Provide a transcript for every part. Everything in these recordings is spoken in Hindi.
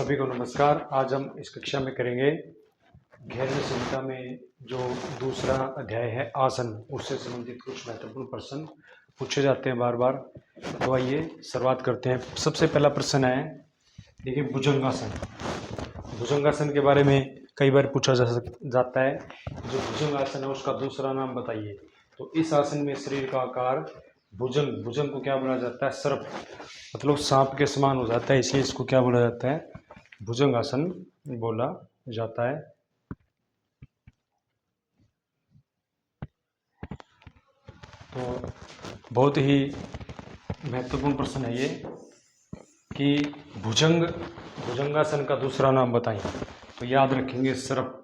सभी को नमस्कार। आज हम इस कक्षा में करेंगे घेरने संहिता में जो दूसरा अध्याय है आसन, उससे संबंधित कुछ महत्वपूर्ण प्रश्न पूछे जाते हैं बार बार। तो आइए शुरुआत करते हैं। सबसे पहला प्रश्न है, देखिए भुजंगासन। भुजंगासन के बारे में कई बार पूछा जाता है। जो भुजंगासन है उसका दूसरा नाम बताइए। तो इस आसन में शरीर का आकार भुजंग को क्या बोला जाता है? सर्प, मतलब सांप के समान हो जाता है, इसलिए इसको क्या बोला जाता है? भुजंगासन बोला जाता है। तो बहुत ही महत्वपूर्ण प्रश्न है ये कि भुजंगासन का दूसरा नाम बताएं। तो याद रखेंगे सर्प।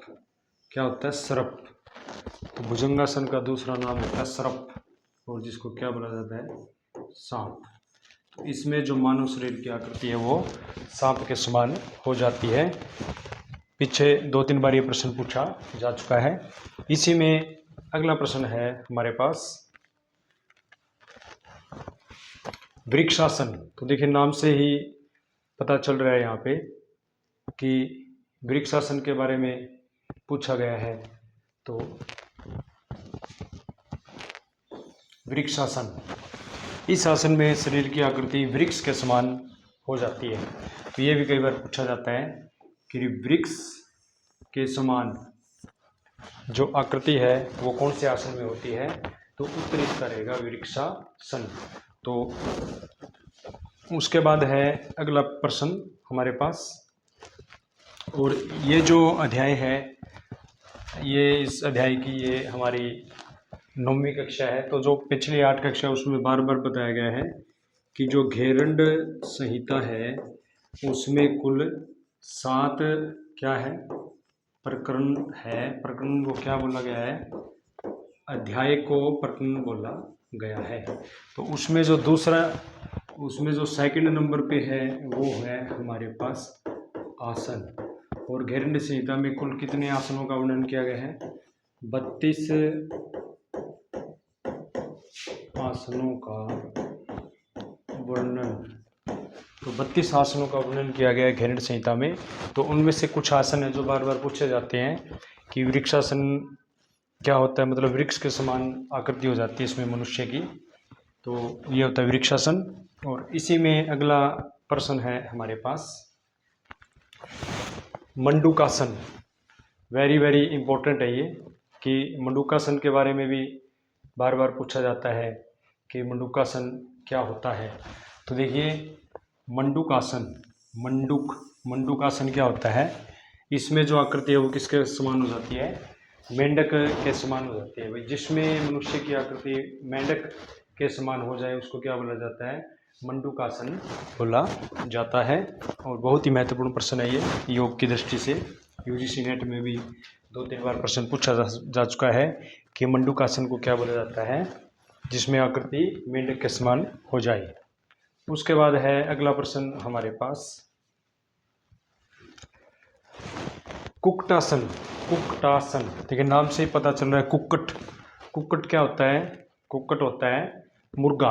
क्या होता है? सर्प। तो भुजंगासन का दूसरा नाम होता है सर्प, और जिसको क्या बोला जाता है? सांप। तो इसमें जो मानव शरीर की आकृति है वो सांप के समान हो जाती है। पीछे 2-3 बार ये प्रश्न पूछा जा चुका है। इसी में अगला प्रश्न है हमारे पास वृक्षासन। तो देखिए नाम से ही पता चल रहा है यहाँ पे कि वृक्षासन के बारे में पूछा गया है। तो वृक्षासन, इस आसन में शरीर की आकृति वृक्ष के समान हो जाती है। तो ये भी कई बार पूछा जाता है कि वृक्ष के समान जो आकृति है वो कौन से आसन में होती है? तो उत्तर इसका रहेगा वृक्षासन। तो उसके बाद है अगला प्रश्न हमारे पास, और ये जो अध्याय है, ये इस अध्याय की ये हमारी 9वीं कक्षा है। तो जो पिछली 8 कक्षा उसमें बार बार बताया गया है कि जो घेरंड संहिता है उसमें कुल 7 क्या है? प्रकरण है। प्रकरण को क्या बोला गया है? अध्याय को प्रकरण बोला गया है। तो उसमें जो सेकंड नंबर पे है वो है हमारे पास आसन। और घेरंड संहिता में कुल कितने आसनों का वर्णन किया गया है? 32 आसनों का वर्णन। तो 32 आसनों का वर्णन किया गया है घेरंड संहिता में। तो उनमें से कुछ आसन है जो बार बार पूछे जाते हैं कि वृक्षासन क्या होता है, मतलब वृक्ष के समान आकृति हो जाती है इसमें मनुष्य की। तो ये होता है वृक्षासन। और इसी में अगला प्रश्न है हमारे पास मंडूकासन। वेरी वेरी इंपॉर्टेंट है ये कि मंडूकासन के बारे में भी बार बार पूछा जाता है कि मंडूकासन क्या होता है। तो देखिए मंडूकासन क्या होता है? इसमें जो आकृति है वो किसके समान हो जाती है? मेंढक के समान हो जाती है। भाई जिसमें मनुष्य की आकृति मेंढक के समान हो जाए उसको क्या बोला जाता है? मंडूकासन बोला जाता है। और बहुत ही महत्वपूर्ण प्रश्न है ये योग की दृष्टि से। यूजीसी नेट में भी 2-3 बार प्रश्न पूछा जा चुका है कि मंडूकासन को क्या बोला जाता है? जिसमें आकृति मेंढक के समान हो जाए। उसके बाद है अगला प्रश्न हमारे पास कुक्कुटासन। देखिए नाम से ही पता चल रहा है कुक्कुट क्या होता है? कुक्कुट होता है मुर्गा।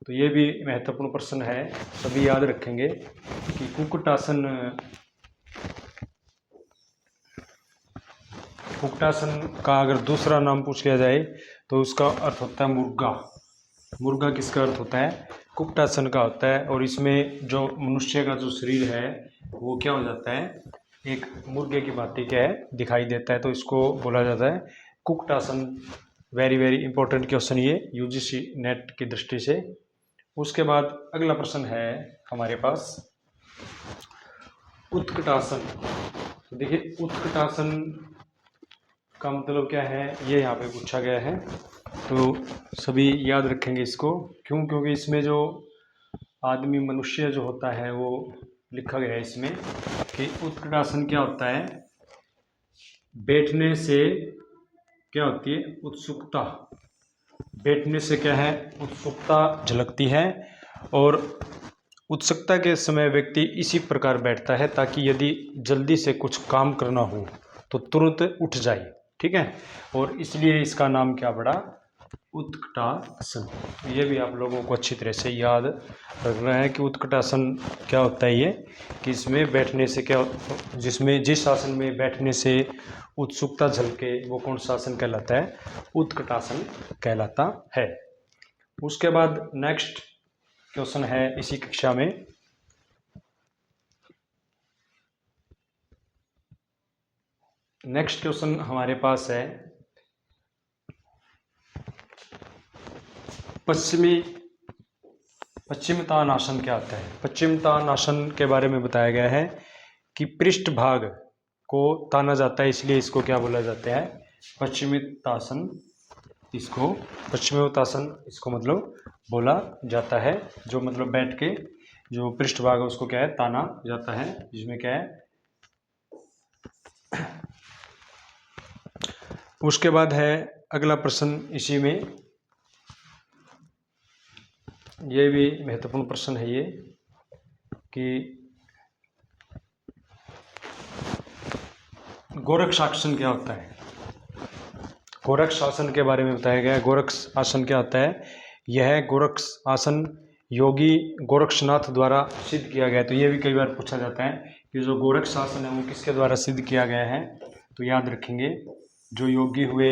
तो ये भी महत्वपूर्ण प्रश्न है, सभी याद रखेंगे कि कुक्कुटासन का अगर दूसरा नाम पूछ लिया जाए तो उसका अर्थ होता है मुर्गा किसका अर्थ होता है? कुक्कुटासन का होता है। और इसमें जो मनुष्य का जो शरीर है वो क्या हो जाता है? एक मुर्गे की भांति क्या है? दिखाई देता है। तो इसको बोला जाता है kukkutasana. Very very important question ये यूजीसी नेट की दृष्टि से। उसके बाद अगला प्रश्न है हमारे पास उत्कटासन। तो देखिए उत्कटासन का मतलब क्या है ये यहाँ पे पूछा गया है। तो सभी याद रखेंगे इसको। क्योंकि इसमें जो आदमी मनुष्य जो होता है वो लिखा गया है इसमें कि उत्कटासन क्या होता है? बैठने से क्या होती है? उत्सुकता। बैठने से क्या है? उत्सुकता झलकती है। और उत्सुकता के समय व्यक्ति इसी प्रकार बैठता है ताकि यदि जल्दी से कुछ काम करना हो तो तुरंत उठ जाए। ठीक है। और इसलिए इसका नाम क्या पड़ा? उत्कटासन। ये भी आप लोगों को अच्छी तरह से याद रखना है कि उत्कटासन क्या होता है ये, कि इसमें बैठने से क्या, जिस आसन में बैठने से उत्सुकता झलके वो कौन सा आसन कहलाता है, उत्कटासन कहलाता है। उसके बाद नेक्स्ट क्वेश्चन है इसी कक्षा में, नेक्स्ट क्वेश्चन हमारे पास है पश्चिमोत्तानासन क्या होता है। पश्चिमोत्तानासन के बारे में बताया गया है कि पृष्ठ भाग को ताना जाता है, इसलिए इसको क्या बोला जाता है, पश्चिमोत्तानासन। इसको पश्चिमोत्तानासन इसको मतलब बोला जाता है, जो मतलब बैठ के जो पृष्ठ भाग है उसको क्या है, ताना जाता है, जिसमें क्या है। उसके बाद है अगला प्रश्न इसी में, ये भी महत्वपूर्ण प्रश्न है ये, कि गोरक्षासन क्या होता है। गोरक्षासन के बारे में बताया गया है। गोरक्षासन क्या होता है, यह गोरक्षासन योगी गोरक्षनाथ द्वारा सिद्ध किया गया है। तो ये भी कई बार पूछा जाता है कि जो गोरक्षासन है वो किसके द्वारा सिद्ध किया गया है। तो याद रखेंगे, जो योगी हुए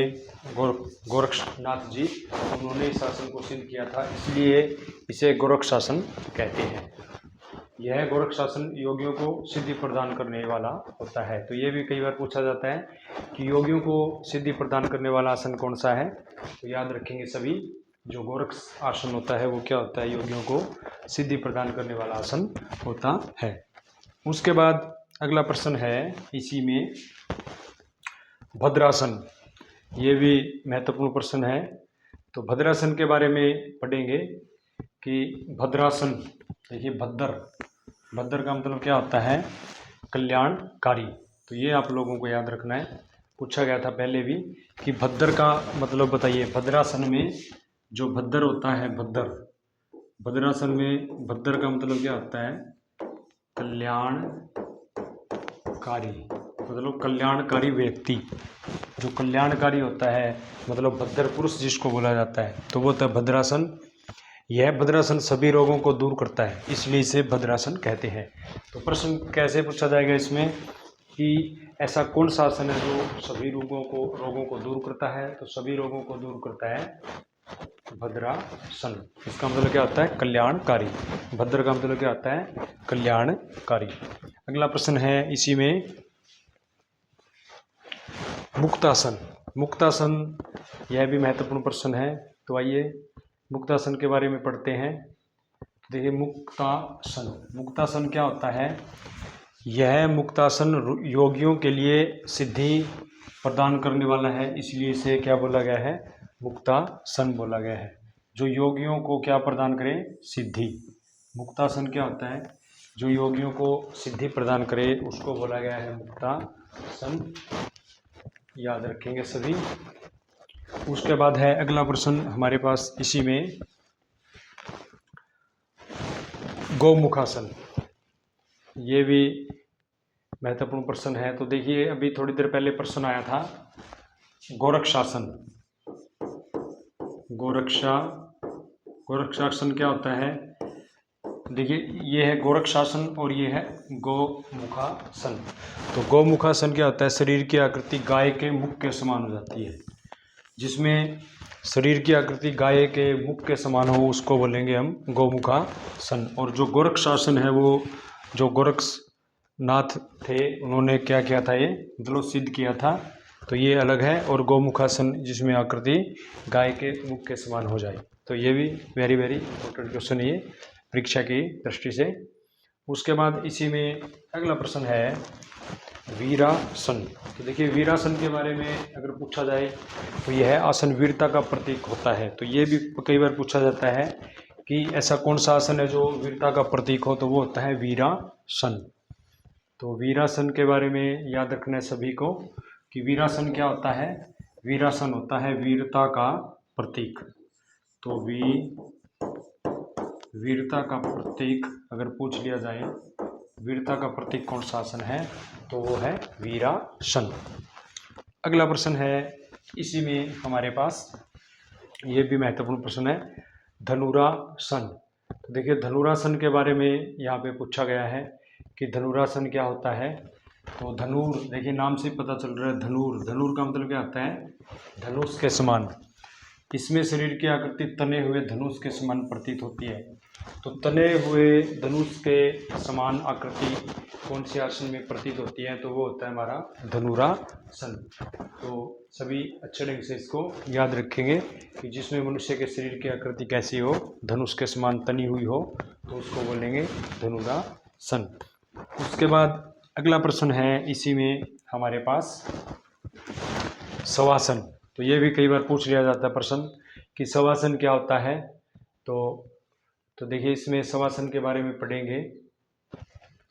गोरक्षनाथ जी, उन्होंने इस शासन को सिद्ध किया था, इसलिए इसे गोरक्षासन कहते हैं। यह गोरक्षासन योगियों को सिद्धि प्रदान करने वाला होता है। तो ये भी कई बार पूछा जाता है कि योगियों को सिद्धि प्रदान करने वाला आसन कौन सा है। तो याद रखेंगे सभी, जो गोरक्ष आसन होता है वो क्या होता है, योगियों को सिद्धि प्रदान करने वाला आसन होता है। उसके बाद अगला प्रश्न है इसी में, भद्रासन। ये भी महत्वपूर्ण प्रश्न है। तो भद्रासन के बारे में पढ़ेंगे कि भद्रासन, देखिए भद्र का मतलब क्या होता है, कल्याणकारी। तो ये आप लोगों को याद रखना है, पूछा गया था पहले भी कि भद्र का मतलब बताइए। भद्रासन में जो भद्र होता है, भद्रासन में भद्र का मतलब क्या होता है, कल्याणकारी, मतलब कल्याणकारी व्यक्ति। जो कल्याणकारी होता है मतलब भद्र पुरुष जिसको बोला जाता है, तो वो होता है भद्रासन। यह भद्रासन सभी रोगों को दूर करता है, इसलिए इसे भद्रासन कहते हैं। तो प्रश्न कैसे पूछा जाएगा इसमें कि ऐसा कौन सा आसन है जो सभी रोगों को दूर करता है। तो सभी रोगों को दूर करता है भद्रासन। इसका मतलब क्या होता है, कल्याणकारी। भद्र का मतलब क्या होता है, कल्याणकारी। अगला प्रश्न है इसी में, मुक्तासन। मुक्तासन यह भी महत्वपूर्ण प्रश्न है। तो आइए मुक्तासन के बारे में पढ़ते हैं। देखिए मुक्तासन क्या होता है, यह मुक्तासन योगियों के लिए सिद्धि प्रदान करने वाला है, इसलिए इसे क्या बोला गया है, मुक्तासन बोला गया है। जो योगियों को क्या प्रदान करे, सिद्धि। मुक्तासन क्या होता है, जो योगियों को सिद्धि प्रदान करे उसको बोला गया है मुक्तासन। याद रखेंगे सभी। उसके बाद है अगला प्रश्न हमारे पास इसी में, गौमुखासन। ये भी महत्वपूर्ण प्रश्न है। तो देखिए अभी थोड़ी देर पहले प्रश्न आया था गोरक्षासन। गोरक्षासन क्या होता है, देखिए ये है गोरक्षासन और ये है गौमुखासन। तो गौमुखासन क्या होता है, शरीर की आकृति गाय के मुख के समान हो जाती है। जिसमें शरीर की आकृति गाय के मुख के समान हो उसको बोलेंगे हम गौमुखासन। और जो गोरक्षासन है वो जो गोरक्षनाथ थे उन्होंने क्या किया था, ये मतलब सिद्ध किया था। तो ये अलग है। और गौमुखासन जिसमें आकृति गाय के मुख के समान हो जाए। तो ये भी वेरी वेरी इंपॉर्टेंट क्वेश्चन है ये परीक्षा की दृष्टि से। उसके बाद इसी में अगला प्रश्न है वीरासन। तो देखिए वीरासन के बारे में अगर पूछा जाए तो यह आसन वीरता का प्रतीक होता है। तो ये भी कई बार पूछा जाता है कि ऐसा कौन सा आसन है जो वीरता का प्रतीक हो, तो वो होता है वीरासन। तो वीरासन के बारे में याद रखना है सभी को कि वीरासन क्या होता है, वीरासन होता है वीरता का प्रतीक। तो वीरता का प्रतीक अगर पूछ लिया जाए, वीरता का प्रतीक कौन सा आसन है, तो वो है वीरासन। अगला प्रश्न है इसी में हमारे पास ये भी महत्वपूर्ण प्रश्न है। धनुरासन, तो देखिए धनुरासन के बारे में यहाँ पे पूछा गया है कि धनुरासन क्या होता है। तो धनुर, देखिए नाम से पता चल रहा है धनुर, धनुर का मतलब क्या होता है, धनुष के समान। इसमें शरीर की आकृति तने हुए धनुष के समान प्रतीत होती है। तो तने हुए धनुष के समान आकृति कौन से आसन में प्रतीत होती है, तो वो होता है हमारा धनुरासन। तो सभी अच्छे ढंग से इसको याद रखेंगे कि जिसमें मनुष्य के शरीर की आकृति कैसी हो, धनुष के समान तनी हुई हो, तो उसको बोलेंगे धनुरासन। उसके बाद अगला प्रश्न है इसी में हमारे पास शवासन। तो ये भी कई बार पूछ लिया जाता है प्रश्न कि शवासन क्या होता है। तो देखिए इसमें शवासन के बारे में पढ़ेंगे।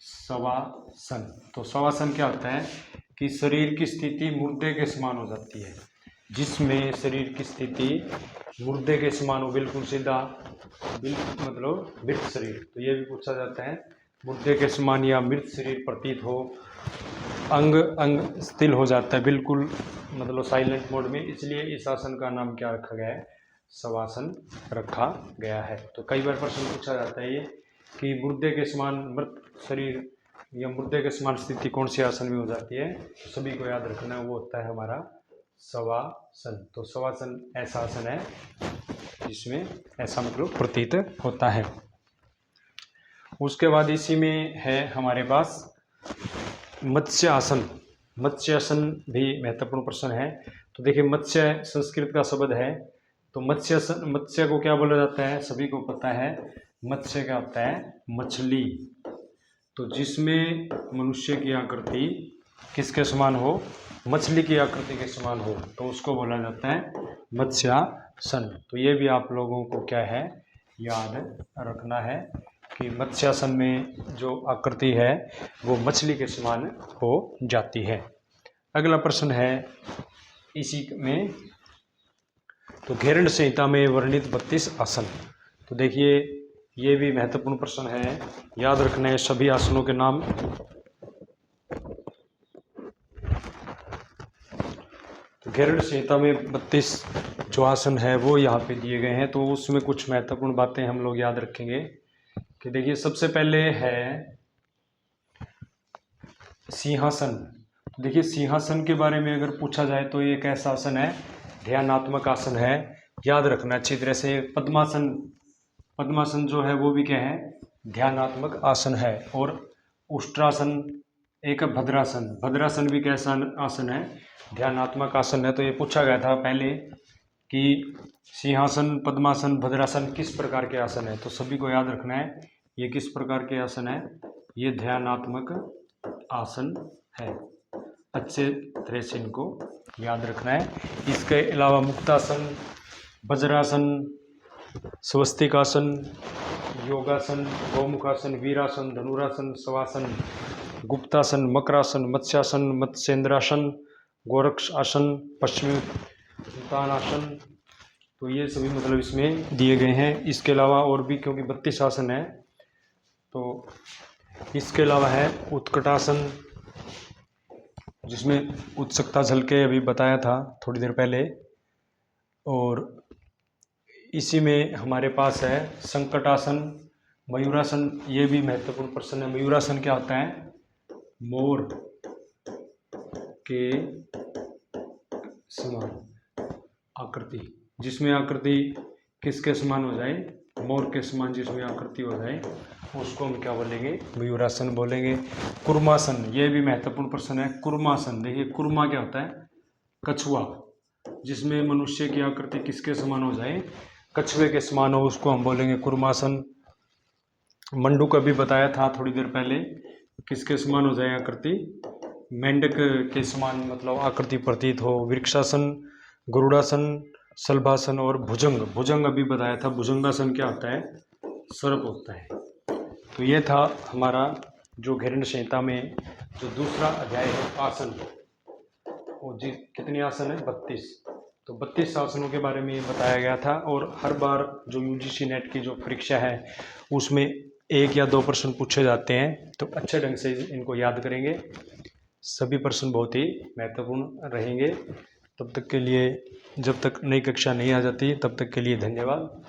शवासन, तो शवासन क्या होता है कि शरीर की स्थिति मुर्दे के समान हो जाती है, जिसमें शरीर की स्थिति मुर्दे के समान हो, बिल्कुल सीधा, मतलब मृत शरीर। तो ये भी पूछा जाता है, मुर्दे के समान या मृत शरीर प्रतीत हो, अंग अंग स्थिर हो जाता है, बिल्कुल मतलब साइलेंट मोड में, इसलिए इस आसन का नाम क्या रखा गया है, शवासन रखा गया है। तो कई बार प्रश्न पूछा जाता है ये कि मुर्दे के समान मृत शरीर या मुर्दे के समान स्थिति कौन से आसन में हो जाती है, तो सभी को याद रखना है, वो होता है हमारा शवासन। तो शवासन ऐसा आसन है जिसमें ऐसा मतलब प्रतीत होता है। उसके बाद इसी में है हमारे पास मत्स्य आसन। मत्स्य आसन भी महत्वपूर्ण प्रश्न है। तो देखिए मत्स्य संस्कृत का शब्द है, तो मत्स्य को क्या बोला जाता है, सभी को पता है, मत्स्य क्या होता है, मछली। तो जिसमें मनुष्य की आकृति किसके समान हो, मछली की आकृति के समान हो, तो उसको बोला जाता है मत्स्यासन। तो ये भी आप लोगों को क्या है, याद रखना है कि मत्स्यासन में जो आकृति है वो मछली के समान हो जाती है। अगला प्रश्न है इसी में, तो घेरण संहिता में वर्णित 32 आसन। तो देखिए ये भी महत्वपूर्ण प्रश्न है, याद रखना है सभी आसनों के नाम। तो घेरण संहिता में 32 जो आसन है वो यहाँ पे दिए गए हैं, तो उसमें कुछ महत्वपूर्ण बातें हम लोग याद रखेंगे कि देखिए सबसे पहले है सिंहासन। तो देखिए सिंहासन के बारे में अगर पूछा जाए तो ये कैसा आसन है, ध्यानात्मक आसन है, याद रखना अच्छी तरह से। पद्मासन, पद्मासन जो है वो भी क्या है, ध्यानात्मक आसन है। और उष्ट्रासन, एक भद्रासन, भद्रासन भी कैसा आसन है, ध्यानात्मक आसन है। तो ये पूछा गया था पहले कि सिंहासन, पद्मासन, भद्रासन किस प्रकार के आसन है, तो सभी को याद रखना है ये किस प्रकार के आसन है, ये ध्यानात्मक आसन है। अच्छे तरह से इनको याद रखना है। इसके अलावा मुक्तासन, वज्रासन, स्वस्तिकासन, योगासन, गौमुखासन, वीरासन, धनुरासन, शवासन, गुप्तासन, मकरासन, मत्स्यासन, मत्स्येंद्रासन, गोरक्ष आसन, पश्चिमी उत्तानासन। तो ये सभी मतलब इसमें दिए गए हैं। इसके अलावा और भी क्योंकि 32 आसन है, तो इसके अलावा है उत्कटासन, जिसमें उत्सुकता झलके अभी बताया था थोड़ी देर पहले। और इसी में हमारे पास है संकटासन, मयूरासन। ये भी महत्वपूर्ण प्रश्न है। मयूरासन क्या होता है, मोर के समान आकृति, जिसमें आकृति किसके समान हो जाए, मोर के समान जिसमें आकृति हो जाए, उसको हम क्या बोलेंगे, मयूरासन बोलेंगे। कुर्मासन, ये भी महत्वपूर्ण प्रश्न है। कुर्मासन, देखिए कुर्मा क्या होता है, कछुआ, जिसमें मनुष्य की आकृति किसके समान हो जाए, कछुए के समान हो, उसको हम बोलेंगे कुर्मासन। मंडूक अभी बताया था थोड़ी देर पहले, किसके समान हो जाए आकृति, मेंढक के समान मतलब आकृति प्रतीत हो। वृक्षासन, गरुड़ासन, शलभासन और भुजंग, भुजंग अभी बताया था। भुजंगासन क्या होता है, सर्प होता है। तो ये था हमारा जो घेरण संहिता में जो दूसरा अध्याय है आसन, वो जी कितने आसन है, 32। तो 32 आसनों के बारे में बताया गया था। और हर बार जो यूजीसी नेट की जो परीक्षा है उसमें 1 या 2 प्रश्न पूछे जाते हैं, तो अच्छे ढंग से इनको याद करेंगे। सभी प्रश्न बहुत ही महत्वपूर्ण रहेंगे। तब तक के लिए, जब तक नई कक्षा नहीं आ जाती तब तक के लिए धन्यवाद।